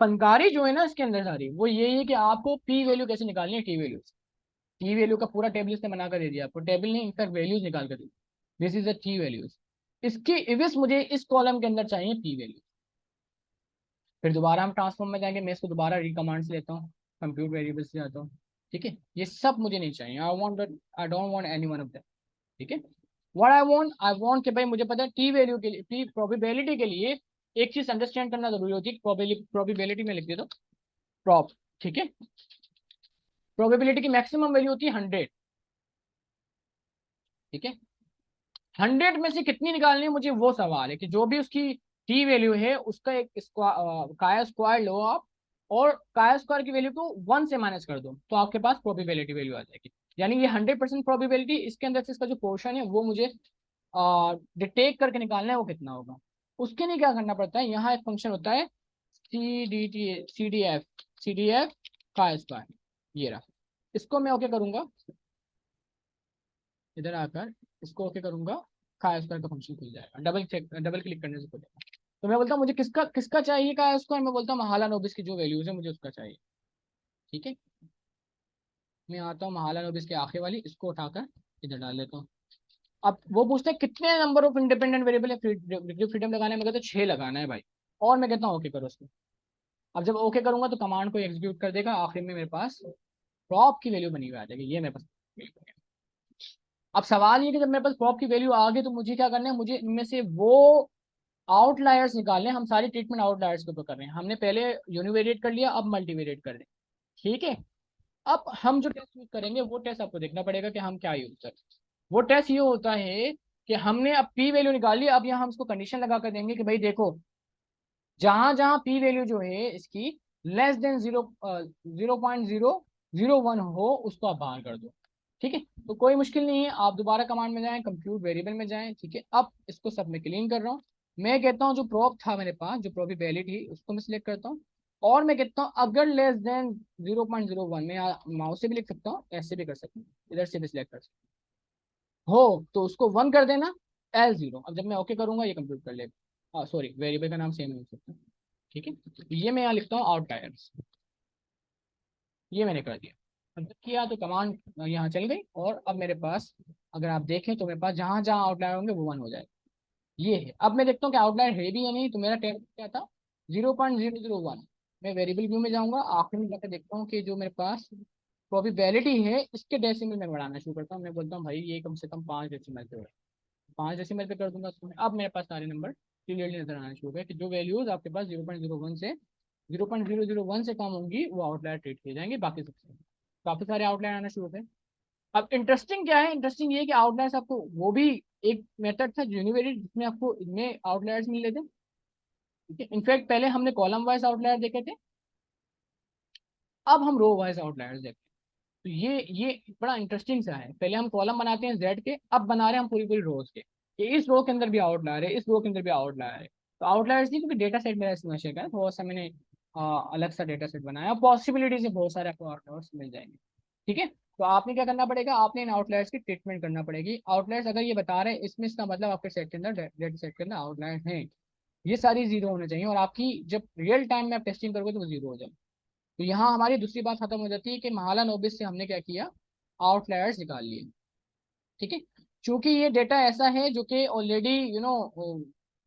फनकारी जो है ना इसके अंदर सारी, वो यही है कि आपको पी वैल्यू कैसे निकालनी है टी वैल्यू से। टी वैल्यू का पूरा टेबल इसने बना कर दे दिया आपको, टेबल नहीं इनफैक्ट वैल्यूज निकाल कर दी। This is the T values. इसकी इविस मुझे इस कॉलम के अंदर चाहिए पी वैल्यू। फिर दोबारा हम ट्रांसफॉर्म में जाएंगे, मैं इसको दोबारा रिकमांड से लेता हूँ, कंप्यूट वेरिएबल से जाता हूँ। ठीक है, ये सब मुझे नहीं चाहिए, I don't want any one of that. ठीक है, व्हाट आई वांट कि भाई मुझे पता है टी वैल्यू के लिए, टी प्रोबेबिलिटी के लिए एक चीज अंडरस्टैंड करना जरूरी होती है। प्रोबेबिलिटी में लिख दे दो प्रॉब। ठीक है, प्रोबेबिलिटी की मैक्सिमम वैल्यू होती है 100। ठीक है, 100 में से कितनी निकालनी है मुझे, वो सवाल है कि जो भी उसकी टी वैल्यू है उसका एक काया स्क्वायर लो आप, और काया स्क्वायर की वैल्यू को 1 से माइनस कर दो, तो आपके पास प्रोबेबिलिटी वैल्यू आ जाएगी। यानी ये 100% प्रोबेबिलिटी, इसके अंदर से इसका जो पोर्शन है वो मुझे डिटेक्ट करके निकालना है, वो कितना होगा। उसके लिए क्या करना पड़ता है, यहाँ एक फंक्शन होता है सी डी एफ का स्क्वायर। ये रहा, इसको मैं ओके करूंगा, इधर आकर इसको ओके करूंगा, का स्क्वायर का फंक्शन खुल जाएगा, डबल क्लिक करने से खुलेगा। तो मैं बोलता हूँ मुझे किसका किसका चाहिए का स्क्वायर, मैं बोलता हूँ महाला नोबिस की जो वैल्यूज है मुझे उसका चाहिए। ठीक है, मैं आता हूँ महाला नोबिस के आखिर वाली, इसको उठाकर इधर डाल लेता हूँ। अब वो पूछते हैं कितने नंबर ऑफ इंडिपेंडेंट वेरिएबल है, डिग्री फ्रीडम लगाना है, मैं कहता हूँ 6 लगाना है भाई, और मैं कहता हूँ ओके करो उसको। अब जब ओके करूंगा तो कमांड को एग्जीक्यूट कर देगा, आखिर में मेरे पास प्रॉप की वैल्यू बनी हुई आ जाएगी, ये मेरे पास। अब सवाल ये कि जब मेरे पास प्रॉप की वैल्यू आ गई तो मुझे क्या करना है, मुझे इनमें से वो आउटलायर्स निकालने हैं। हम सारी ट्रीटमेंट आउटलायर्स के ऊपर कर रहे हैं, हमने पहले यूनिवेरिएट कर लिया, अब मल्टीवेरिएट कर रहे हैं। ठीक है, अब हम जो टेस्ट यूज करेंगे वो टेस्ट आपको देखना पड़ेगा कि हम क्या यूज करें। वो टेस्ट ये होता है कि हमने अब पी वैल्यू निकाली, अब यहाँ हम इसको कंडीशन लगा कर देंगे कि भाई देखो, जहां जहां पी वैल्यू जो है इसकी लेस देन 0.001 हो, उसको आप बाहर कर दो। ठीक है, तो कोई मुश्किल नहीं है, आप दोबारा कमांड में जाएं, कंप्यूट वेरिएबल में जाएं। ठीक है, अब इसको सब मैं क्लीन कर रहा हूँ। मैं कहता हूँ जो प्रोब था मेरे पास, जो प्रोबेबिलिटी उसको मैं सिलेक्ट करता हूँ, और मैं कहता हूँ अगर लेस देन 0.01, मैं माउस से भी लिख सकता हूँ, ऐसे भी कर सकता हूँ, इधर से भी सिलेक्ट कर सकता हूँ, हो तो उसको 1 कर देना, एल 0। अब जब मैं ओके करूंगा ये कंप्यूट कर लेगा, सॉरी वेरिएबल का नाम सेम हो सकता है। ठीक है, तो ये मैं यहाँ लिखता हूँ आउटलायर्स, ये मैंने कर दिया। अब जब किया तो कमांड यहाँ चल गई, और अब मेरे पास अगर आप देखें तो मेरे पास जहाँ जहाँ आउटलायर होंगे वो 1 हो जाएगा। ये है। अब मैं देखता हूँ कि आउटलायर है भी या नहीं, तो मेरा टेस्ट क्या था, 0.001। मैं वेरिएबल व्यू में जाऊंगा, आखिर में जाकर देखता हूँ कि जो मेरे पास प्रोबेबिलिटी है इसके डेसिमल में बढ़ाना शुरू करता हूँ। मैं बोलता हूँ भाई ये कम से कम 5 डेसिमल पे हो, 5 डेसिमल पे कर दूंगा उसको मैं। अब मेरे पास सारे नंबर क्लियरली नजर आना शुरू हो गए कि जो वैल्यूज आपके पास 0.001 से कम होंगी वो आउटलायर ट्रीट किए जाएंगे, बाकी सबसे काफी सारे आउटलायर आना शुरू हो गए। अब इंटरेस्टिंग क्या है, इंटरेस्टिंग ये है कि आउटलायर्स आपको वो भी एक मेथड था यूनिवेरिएट जिसमें आपको इनमें आउटलायर्स मिल रहे थे। ठीक है, इनफैक्ट पहले हमने कॉलम वाइज आउटलायर देखे थे, अब हम रो वाइज आउटलायर्स देखते हैं। तो ये बड़ा इंटरेस्टिंग सा है, पहले हम कॉलम बनाते हैं जेड के, अब बना रहे हैं हम पूरी पूरी रोज के, कि इस रो के अंदर भी आउटलायर है, इस रो के अंदर भी आउटलायर है। तो आउटलायर्स नहीं, क्योंकि डेटा सेट मेरा समस्या का है, थोड़ा सा मैंने अलग सा डेटा सेट बनाया, पॉसिबिलिटी से बहुत सारे आपको आउटलायर्स मिल जाएंगे। ठीक है, तो आपने क्या करना पड़ेगा, आपने इन आउटलायर्स की ट्रीटमेंट करना पड़ेगी। आउटलायर्स अगर ये बता रहे हैं इसमें, इसका मतलब आपके सेट के अंदर, डेटा सेट के अंदर आउटलायर्स हैं, ये सारी जीरो होने चाहिए, और आपकी जब रियल टाइम में आप टेस्टिंग करोगे तो वो जीरो हो जाए। तो यहाँ हमारी दूसरी बात खत्म हो जाती है कि महाला नोबिस से हमने क्या किया, आउटलायर्स निकाल लिए। ठीक है, क्योंकि ये डेटा ऐसा है जो कि ऑलरेडी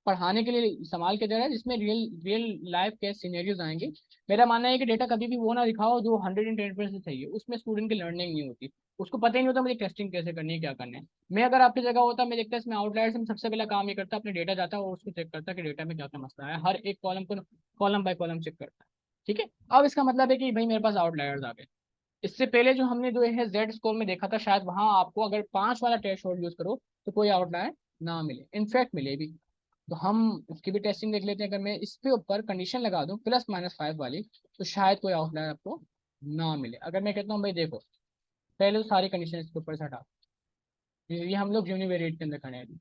पढ़ाने के लिए इस्तेमाल किया जा रहा है, जिसमें रियल रियल लाइफ के सिनेरियोज आएंगे। मेरा मानना है कि डेटा कभी भी वो ना दिखाओ जो 110% सही है, उसमें स्टूडेंट की लर्निंग नहीं होती, उसको पता ही नहीं होता मुझे टेस्टिंग कैसे करनी है, क्या करना है। मैं अगर आपकी जगह होता, मैं देखता इसमें आउटलायर्स में सबसे पहला काम ये करता, अपने डेटा जाता और उसको चेक करता कि डेटा में क्या क्या मसला है, हर एक कॉलम को कॉलम बाय कॉलम चेक करता है। ठीक है, अब इसका मतलब है कि भाई मेरे पास आउटलायर्स आ गए। इससे पहले जो हमने जो है जेड स्कोर में देखा था, शायद वहां आपको अगर 5 वाला टेस्ट यूज करो तो कोई आउटलायर ना मिले, इनफैक्ट मिले भी। तो हम उसकी भी टेस्टिंग देख लेते हैं। अगर मैं इस पे ऊपर कंडीशन लगा दूं +-5 वाली, तो शायद कोई आउटलायर आपको ना मिले। अगर मैं कहता हूँ भाई देखो, पहले तो सारी कंडीशन इसके ऊपर से हटा, ये हम लोग यूनिवेरिएट के अंदर खड़े हैं अभी,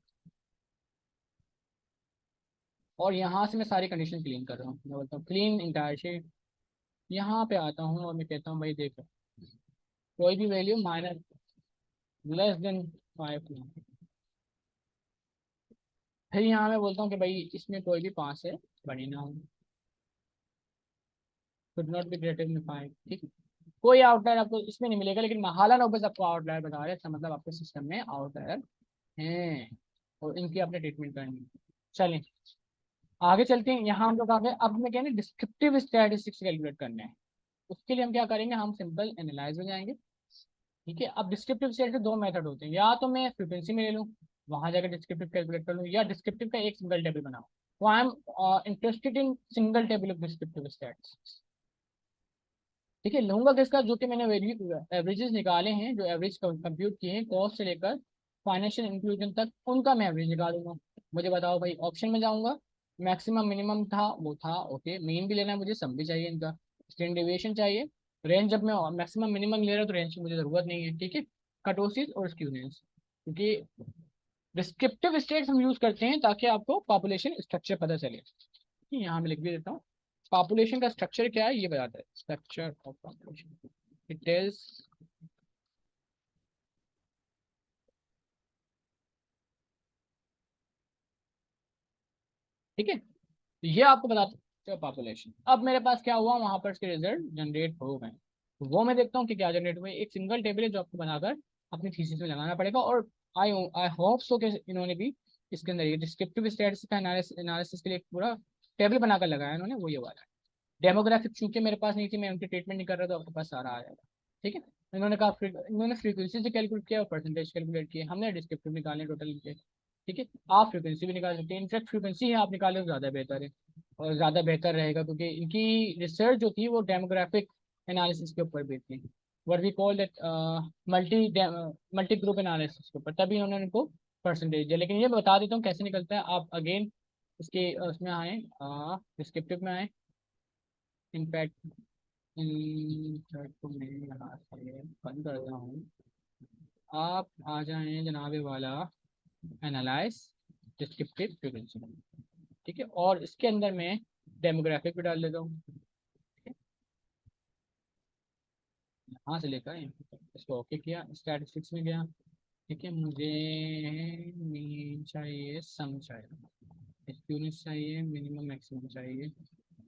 और यहाँ से मैं सारी कंडीशन क्लीन कर रहा हूँ, मैं बोलता हूँ क्लीन इंटायर शीट। यहाँ पे आता हूँ और मैं कहता हूँ भाई देखो, कोई भी वैल्यू -<5। फिर यहाँ मैं बोलता हूँ कि भाई इसमें कोई भी 5 से बड़ी ना हो, could not be greater than 5। ठीक है, कोई आउटलायर आपको इसमें नहीं मिलेगा, लेकिन महाला नोबस आपको आउटलायर बता रहे हैं, इसका मतलब आपके सिस्टम में आउटलायर हैं और इनकी आपने ट्रीटमेंट करनी है। चलें आगे चलते हैं। यहाँ हम लोग आ गए, अब हमें क्या है, डिस्क्रिप्टिव स्टैटिस्टिक्स कैलकुलेट करने हैं। उसके लिए हम क्या करेंगे, हम सिंपल एनालाइज में जाएंगे। ठीक है, अब डिस्क्रिप्टिव स्टेट के दो मेथड होते हैं, या तो मैं फ्रीक्वेंसी में ले लूँ, वहां जाकर डिस्क्रिप्टिव कैलकुलेट कर लूँ, या डिस्क्रिप्टिव का एक सिंगल टेबल बनाऊँ। तो I am interested in single table of descriptive states. ठीक है, लूंगा किसका, जो कि मैंने एवरेजेस निकाले हैं, जो एवरेज कंप्यूट किए हैं कॉस्ट से लेकर फाइनेंशियल इंक्लूजन तक, उनका मैं एवरेज निकालूंगा। मुझे बताओ भाई, ऑप्शन में जाऊंगा, मैक्सिमम मिनिमम था वो था, ओके, मीन भी लेना है मुझे, सम भी चाहिए इनका, स्टैंडर्ड डेविएशन चाहिए, रेंज जब मैं मैक्सिमम मिनिमम ले रहा हूँ तो रेंज की मुझे जरूरत नहीं है। ठीक है, कर्टोसिस और स्क्यूनेस, क्योंकि डिस्क्रिप्टिव स्टेट्स हम यूज करते हैं ताकि आपको पॉपुलेशन स्ट्रक्चर पता चले। यहाँ मैं लिख भी देता हूँ, पॉपुलेशन का स्ट्रक्चर क्या है ये बताता है, स्ट्रक्चर ऑफ पॉपुलेशन डिटेल्स। ठीक है, तो ये आपको बताता है पॉपुलेशन। अब मेरे पास क्या हुआ, वहां पर इसके रिजल्ट जनरेट हो गए, तो वो मैं देखता हूँ कि क्या जनरेट हुए। एक सिंगल टेबल है जो आपको बनाकर अपनी थीसिस में लगाना पड़ेगा, और आई आई होप सो कि इन्होंने भी इसके अंदर ये डिस्क्रिप्टिव स्टैटिस्टिक्स एनालिसिस के लिए एक पूरा टेबल बनाकर लगाया इन्होंने, वो ये वाला है। डेमोग्राफिक चूंकि मेरे पास नहीं थी, मैं उनकी ट्रीटमेंट नहीं कर रहा, तो आपके पास सारा आ जाएगा। ठीक है, इन्होंने कहा इन्होंने फ्रीक्वेंसी से कैलकुलेट किया और परसेंटेज कैलकुलेट किया, हमने डिस्क्रिप्टिव निकालने टोटल के। ठीक है, आप फ्रीक्वेंसी भी निकाल सकते हैं, इनफैक्ट फ्रीक्वेंसी ही आप निकालें तो ज़्यादा बेहतर है, और ज़्यादा बेहतर रहेगा, क्योंकि इनकी रिसर्च जो थी वो डेमोग्राफिक एनालिसिस के ऊपर भी थी, where we call that multi multi group analysis के ऊपर, तभी उन्होंने इनको परसेंटेज दिया। लेकिन ये बता देता हूँ कैसे निकलता है, आप अगेन इसके उसमें आए, डिस्क्रिप्टिव में आए, इनफैक्ट तो मैं यहाँ से बंद कर रहा हूँ, आप आ जाएं जनाबे वाला एनालाइज डिस्क्रिप्टिव फ्रीक्वेंसी। ठीक है, और इसके अंदर मैं डेमोग्राफिक भी डाल देता हूँ, यहाँ से लेकर इसको ओके किया, स्टैटिस्टिक्स में गया। ठीक है, मुझे मीन चाहिए, सम चाहिए, स्टूडेंट्स चाहिए, मिनिमम मैक्सिमम चाहिए,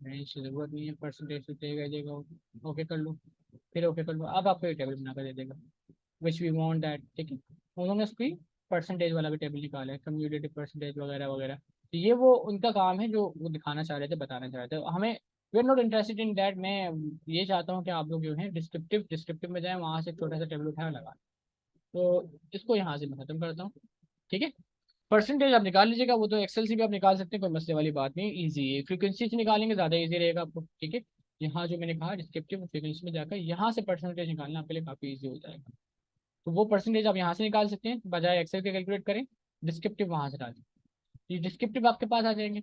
रेंज की जरूरत नहीं है, परसेंटेज तो देगा ही देगा, ओके कर लो, फिर ओके कर लो। अब आपको एक टेबल बना कर दे देगा, विच वी वांट दैट। ठीक है, उन्होंने उसकी परसेंटेज वाला भी टेबल निकाला है, कम्यूटेटिव परसेंटेज वगैरह वगैरह। तो ये वो उनका काम है जो वो दिखाना चाह रहे थे, बताना चाह रहे थे हमें। We are not interested in that. मैं ये चाहता हूँ कि आप लोग जो है डिस्क्रिप्टिव डिस्क्रिप्टिव में जाएं, वहाँ से एक छोटा सा टेबल उठाया लगा। तो इसको यहाँ से मैं खत्म करता हूँ। ठीक है, परसेंटेज आप निकाल लीजिएगा, वो तो एक्सेल से भी आप निकाल सकते हैं, कोई मसले वाली बात नहीं, इजी है। फ्रीक्वेंसी से निकालेंगे ज़्यादा इजी रहेगा आपको। ठीक है, यहाँ जो मैंने कहा डिस्क्रिप्टिव फ्रीक्वेंसी में जाकर यहाँ से परसेंटेज निकालना आपके लिए काफ़ी इजी हो जाएगा। तो वो परसेंटेज आप यहाँ से निकाल सकते हैं, बजाय एक्सेल के कैलकुलेट करें, डिस्क्रिप्टिव वहाँ से डालें, ये डिस्क्रिप्टिव आपके पास आ जाएंगे।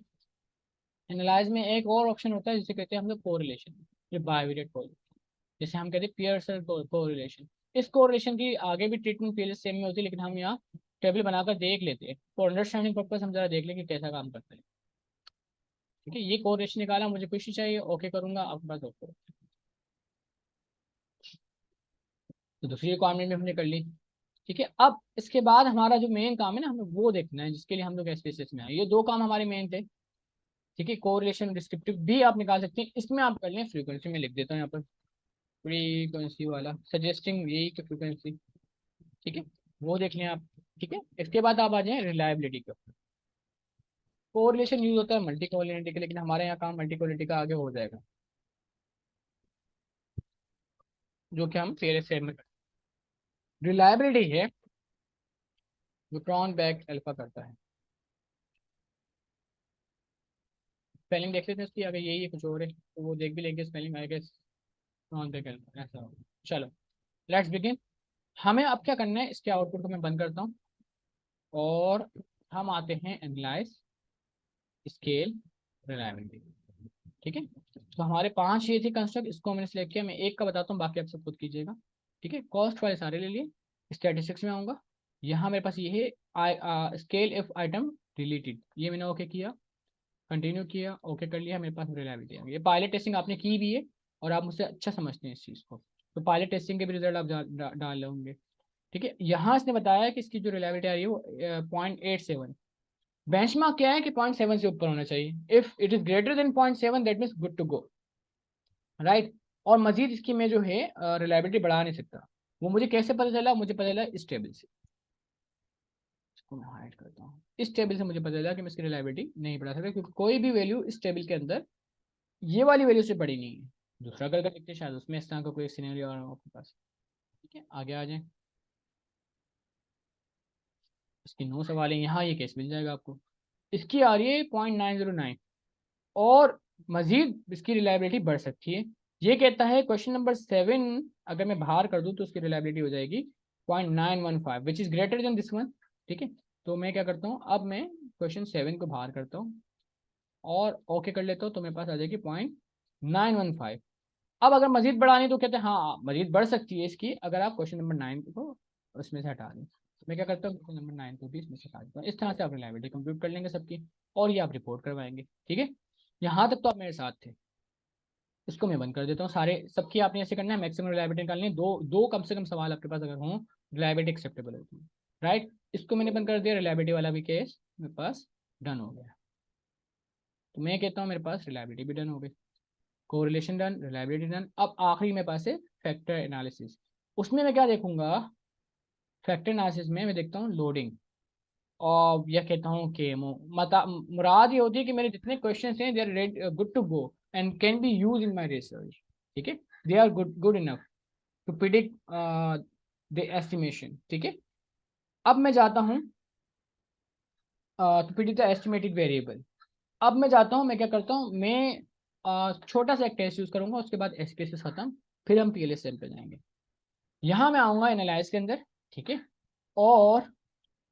एनालाइज में एक और ऑप्शन होता है जिसे कहते हैं हम लोग कोरिलेशन, ये बाइवेरिएट कोरिलेशन, जैसे हम कहते हैं पियर्सन कोरिलेशन। इस कोरिलेशन की आगे भी ट्रीटमेंट पहले सेम में होती है, लेकिन हम यहाँ टेबल बनाकर देख लेते हैं फॉर अंडरस्टैंडिंग पर्पस, हम जरा देख लें कि कैसा काम करता है। ठीक है, ये कोरिलेशन निकाला, मुझे कुछ नहीं चाहिए, ओके करूंगा, आपके पास ओके। तो दूसरी रिक्वायरमेंट भी हमने कर ली। ठीक है, अब इसके बाद हमारा जो मेन काम है ना, हमें वो देखना है जिसके लिए हम लोग एसपीएसएस में आए। ये दो काम हमारे मेन थे। ठीक है, कोरिलेशन डिस्क्रिप्टिव भी आप निकाल सकते हैं, इसमें आप कर लें फ्रीक्वेंसी में लिख देता हूँ यहाँ पर, फ्रीक्वेंसी वाला सजेस्टिंग यही की फ्रीक्वेंसी। ठीक है, वो देख लें आप। ठीक है, इसके बाद आप आ जाएं रिलायबिलिटी के ऊपर। कोरिलेशन यूज होता है मल्टी कोलिनिटी के, लेकिन हमारे यहाँ काम मल्टी कोलिनिटी का आगे हो जाएगा, जो कि हम पहले से में रिलायबिलिटी है जो क्रॉन बैक अल्फा करता है। स्पेलिंग देख लेते हैं उसकी, अगर यही है कुछ और है तो वो देख भी लेंगे, spelling I guess Cronbach alpha ऐसा होगा। चलो लेट्स बिगिन। हमें अब क्या करना है, इसके आउटपुट को मैं बंद करता हूँ और हम आते हैं एनालाइज स्केल रिलायबिलिटी। ठीक है, तो हमारे पांच ये थे कंस्ट्रक्ट, इसको मैंने सेलेक्ट किया, मैं एक का बताता हूँ, बाकी आप सब खुद कीजिएगा। ठीक है, कॉस्ट वाले सारे ले लिए। स्टैटिस्टिक्स में आऊँगा, यहाँ मेरे पास ये है आई स्केल इफ आइटम डिलीटेड, ये मैंने ओके किया, कंटिन्यू किया, ओके कर लिया, मेरे पास रिलायबिलिटी आ गई। ये पायलट टेस्टिंग आपने की भी है और आप मुझसे अच्छा समझते हैं इस चीज़ को, तो पायलट टेस्टिंग के भी रिजल्ट आप डाल होंगे। ठीक है, यहाँ इसने बताया कि इसकी जो रिलायबिलिटी आ रही है वो 0.87। बेंचमार्क क्या है कि 0.7 से ऊपर होना चाहिए, if it is greater than 0.7 that means good to go, right. और मजीद इसकी मैं जो है रिलायबिलिटी बढ़ा नहीं सकता। वो मुझे कैसे पता चला, मुझे पता चला इस टेबल से, इसको मैं हाइड करता हूँ, इस टेबल से मुझे पता चला कि मैं इसकी रिलायबिलिटी नहीं बढ़ा सकता, क्योंकि कोई भी वैल्यू इस टेबल के अंदर ये वाली वैल्यू से बड़ी नहीं है। दूसरा करके देखते हैं, शायद उसमें इस तरह का कोई सिनेरियो आ रहा हो आपके पास। ठीक है, आगे आ जाए, इसकी 9 सवाल है, यहाँ ये केस मिल जाएगा आपको। इसकी आ रही है 0.909, और मजीद इसकी रिलायबिलिटी बढ़ सकती है। ये कहता है क्वेश्चन नंबर 7 अगर मैं बाहर कर दूं तो उसकी रिलायबिलिटी हो जाएगी 0.915 which is greater then this one. ठीक है, तो मैं क्या करता हूँ, अब मैं क्वेश्चन 7 को बाहर करता हूँ और ओके कर लेता हूँ, तो मेरे पास आ जाएगी 0.915। अब अगर मजीद बढ़ानी तो कहते हैं हाँ मजीद बढ़ सकती है इसकी, अगर आप क्वेश्चन नंबर 9 को उसमें से हटा दें। तो मैं क्या करता हूँ, क्वेश्चन नंबर 9 को भी इसमें से हटा देता हूँ। इस तरह से आप रिलायबिलिटी कंप्यूट कर लेंगे सबकी, और ये आप रिपोर्ट करवाएंगे। ठीक है, यहाँ तक तो आप मेरे साथ थे। इसको मैं बंद कर देता हूँ, सारे सबकी आपने ऐसे करना है, मैक्सिमम रिलायबिलिटी निकालनी है, दो दो कम से कम सवाल आपके पास अगर हों, रिलायबिलिटी एक्सेप्टेबल होती है, राइट। इसको मैंने बंद कर दिया, रिलायबिलिटी वाला भी केस मेरे पास डन हो गया। तो मैं कहता हूँ मेरे पास रिलायबिलिटी भी डन हो गई, कोरिलेशन डन, रिलायबिलिटी डन। अब आखिरी मेरे पास है फैक्टर एनालिसिस। उसमें मैं क्या देखूंगा, फैक्टर एनालिसिस में मैं देखता हूँ लोडिंग, और यह कहता हूँ केमो, मता मुराद ये होती है कि मेरे जितने क्वेश्चन हैं they are good to go and can be use in my research. ठीक है, they are good good enough to predict the estimation. ठीक है, अब मैं जाता हूँ to predict the estimated variable. अब मैं जाता हूँ, मैं क्या करता हूँ, मैं छोटा सा एक टेस्ट यूज करूंगा, उसके बाद एसपीएसएस खत्म, फिर हम पीएलएसएम पे जाएंगे। यहाँ मैं आऊँगा एनालाइज के अंदर। ठीक है, और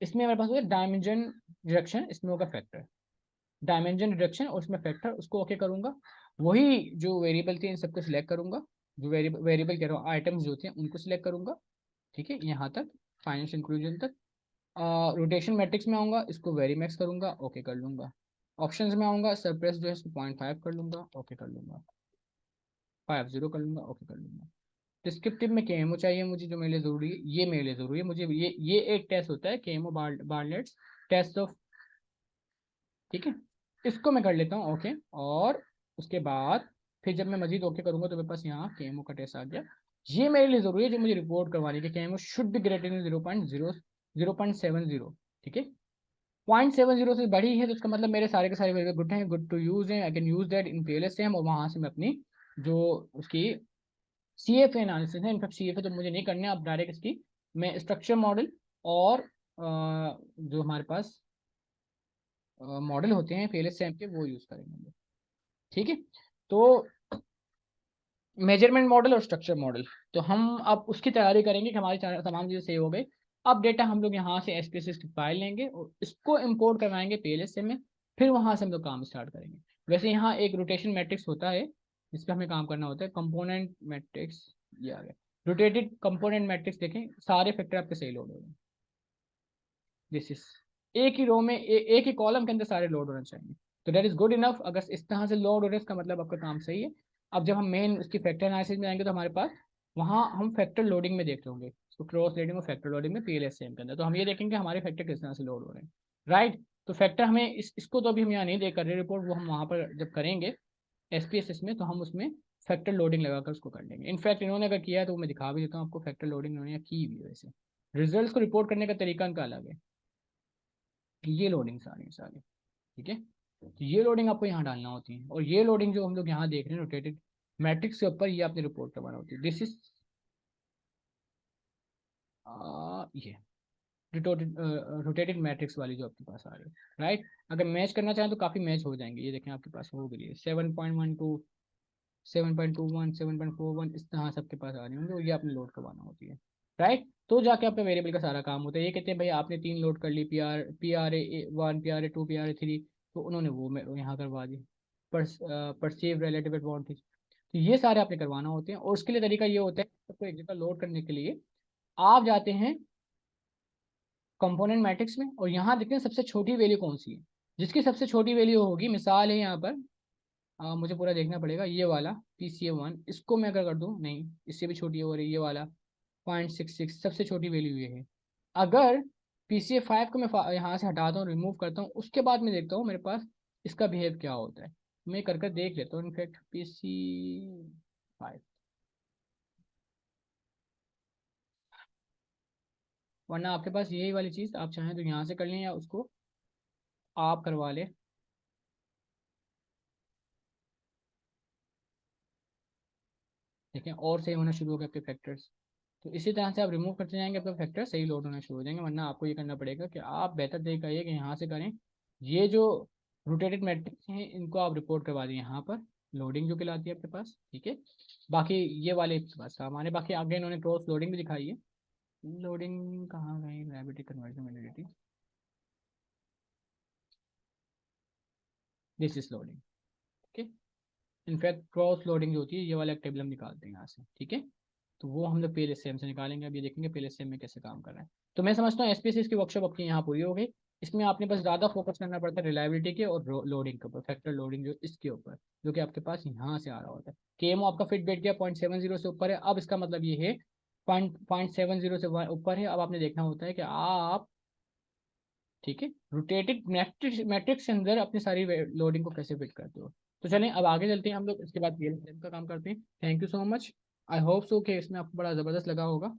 इसमें मेरे पास होगा डायमेंशन रिडक्शन, इसमें होगा फैक्टर, डायमेंशन रिडक्शन और उसमें फैक्टर, उसको ओके करूंगा। वही जो वेरिएबल थे इन सबको सिलेक्ट करूंगा, जो वेरिएबल वेरिएबल कह रहा हूँ आइटम्स जो थे उनको सिलेक्ट करूंगा। ठीक है, यहाँ तक फाइनेंशियल इंक्लूजन तक। रोटेशन मैट्रिक्स में आऊँगा, इसको वेरी मैक्स करूंगा, ओके कर लूंगा। ऑप्शंस में आऊँगा, सरप्रेस जो है इसको 0.5 कर लूंगा, ओके कर लूंगा, 50 कर लूंगा, ओके कर लूंगा। डिस्क्रिप्टिव में केएमओ चाहिए मुझे, जो मेरे लिए जरूरी है, ये मेरे लिए जरूरी है, मुझे ये एक टेस्ट होता है केएमओ बार्टलेट्स टेस्ट ऑफ। ठीक है, इसको मैं कर लेता हूँ ओके, और उसके बाद फिर जब मैं मजीद ओके करूंगा तो मेरे पास यहाँ केएमओ का टेस्ट आ गया। ये मेरे लिए जरूरी है, जो मुझे रिपोर्ट करवानी है कि केएमओ शुड बी ग्रेटर देन 0.0 0.70, ठीक है। 0.70 से बड़ी है तो इसका मतलब मेरे सारे के सारे वेरिएबल गुड हैं, गुड टू यूज हैं, I can use that in PLSM, और वहां से मैं अपनी जो उसकी CFA एनालिसिस है, इनफैक्ट CFA तो मुझे नहीं करने, आप डायरेक्ट इसकी मैं स्ट्रक्चर मॉडल और जो हमारे पास मॉडल होते हैं PLSM के वो यूज करेंगे, ठीक है। तो मेजरमेंट मॉडल और स्ट्रक्चर मॉडल, तो हम अब उसकी तैयारी करेंगे कि हमारी तमाम चीज़ें सेव हो गई। अब डेटा हम लोग यहाँ से SPSS की फाइल लेंगे और इसको इंपोर्ट करवाएंगे PLSM में, फिर वहाँ से हम लोग काम स्टार्ट करेंगे। वैसे यहाँ एक रोटेशन मैट्रिक्स होता है जिस पर हमें काम करना होता है, कंपोनेंट मैट्रिक्स, ये आ गया रोटेटेड कंपोनेंट मैट्रिक्स। देखें सारे फैक्टर आपके सही लोड हो गए, दिस इज एक ही रो में एक ही कॉलम के अंदर सारे लोड होना चाहिए, तो दैट इज गुड इनफ। अगर इस तरह से लोड हो रहा है इसका मतलब आपका काम सही है। अब जब हम मेन उसकी फैक्टर एनालिसिस में आएंगे तो हमारे पास वहाँ हम फैक्टर लोडिंग में देख रहे होंगे, इसको क्रॉस लोडिंग और फैक्टर लोडिंग में PLSM के अंदर, तो हम ये देखेंगे हमारे फैक्टर किस तरह से लोड हो रहे हैं, राइट। तो फैक्टर हमें इसको तो अभी हम यहाँ नहीं देख कर रहे रिपोर्ट, वो हम वहाँ पर जब करेंगे SPSS में तो हम उसमें फैक्टर लोडिंग लगाकर उसको कर लेंगे। इनफैक्ट इन्होंने अगर किया है तो मैं दिखा भी देता हूँ आपको, फैक्टर लोडिंग इन्होंने की भी है वैसे। रिजल्ट को रिपोर्ट करने का तरीका इनका अलग है, ये लोडिंग सारी सारी, ठीक है। तो ये लोडिंग आपको यहाँ डालना होती है, और ये लोडिंग जो हम लोग यहाँ देख रहे हैं रोटेटेड मैट्रिक्स के ऊपर, ये आपने रिपोर्ट करवाना होती है। दिस इज ये रोटेटेड मैट्रिक्स वाली जो आपके पास आ रही है, राइट। अगर मैच करना चाहें तो काफ़ी मैच हो जाएंगे, ये देखें आपके पास हो गई है 7.12, 7.21, 7.41, इस तरह सबके पास आ रही होंगे, और ये आपने लोड करवाना होती है, राइट। तो जाके आपका वेरिएबल का सारा काम होता है। ये कहते हैं भाई आपने 3 लोड कर ली, PRA1, PRA2, PRA3, तो उन्होंने वो यहाँ करवा दी, परसीव रिलेटिव एडवांटेज, तो ये सारे आपने करवाना होते हैं। और उसके लिए तरीका ये होता है, सबको एक जगह लोड करने के लिए आप जाते हैं कंपोनेंट मैट्रिक्स में, और यहाँ देखते हैं सबसे छोटी वैल्यू कौन सी है, जिसकी सबसे छोटी वैल्यू होगी, मिसाल है यहाँ पर मुझे पूरा देखना पड़ेगा, ये वाला PCA1, इसको मैं अगर कर दूँ, नहीं इससे भी छोटी हो रही है, ये वाला 0.66 सबसे छोटी वैल्यू ये है। अगर PCA5 को मैं यहाँ से हटाता हूँ, रिमूव करता हूँ, उसके बाद मैं देखता हूँ मेरे पास इसका बिहेव क्या होता है, मैं कर कर देख लेता हूँ। इनफैक्ट PC5, वरना आपके पास यही वाली चीज़ आप चाहें तो यहाँ से कर लें या उसको आप करवा लें। देखें और सही होना शुरू हो गए आपके फैक्टर्स, तो इसी तरह से आप रिमूव करते जाएंगे, आपका फैक्टर सही लोड होना शुरू हो जाएंगे। वरना आपको ये करना पड़ेगा कि आप बेहतर तरीका ये कि यहाँ से करें, ये जो रोटेटेड मैट्रिक्स हैं इनको आप रिपोर्ट करवा दें यहाँ पर, लोडिंग जो कहलाती है आपके पास, ठीक है। बाकी ये वाले बस हमारे, बाकी आगे इन्होंने क्रॉस लोडिंग भी दिखाई है। लोडिंग कहाँ गई, library conversion validity, this is loading, ठीक है। इनफैक्ट क्रॉस लोडिंग जो होती है ये वाला टेबल हम निकालते हैं यहाँ से, ठीक है। तो वो हम लोग PLSM से निकालेंगे, अब ये देखेंगे PLSM में कैसे काम कर रहा है। तो मैं समझता हूँ SPSS की वर्कशॉप आपकी यहाँ पूरी हो गई। इसमें आपने बस ज़्यादा फोकस करना पड़ता है रिलायबिलिटी के और लोडिंग के ऊपर, फैक्टर लोडिंग जो इसके ऊपर, जो कि आपके पास यहाँ से आ रहा होता है। KMO आपका फिट बैठ गया 0.70 से ऊपर है, अब इसका मतलब ये है 0.70 से ऊपर है। अब आपने देखना होता है कि आप, ठीक है, रोटेटेड मैट्रिक्स मैट्रिक्स के अंदर अपनी सारी लोडिंग को कैसे फिट करते हो। तो चलें अब आगे चलते हैं हम लोग, इसके बाद PLSM का काम करते हैं। Thank you so much, I hope so कि इसमें आपको बड़ा ज़बरदस्त लगा होगा।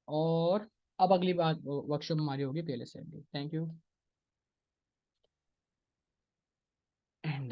और अब अगली बात वर्कशॉप हमारी होगी PLSM की। Thank you and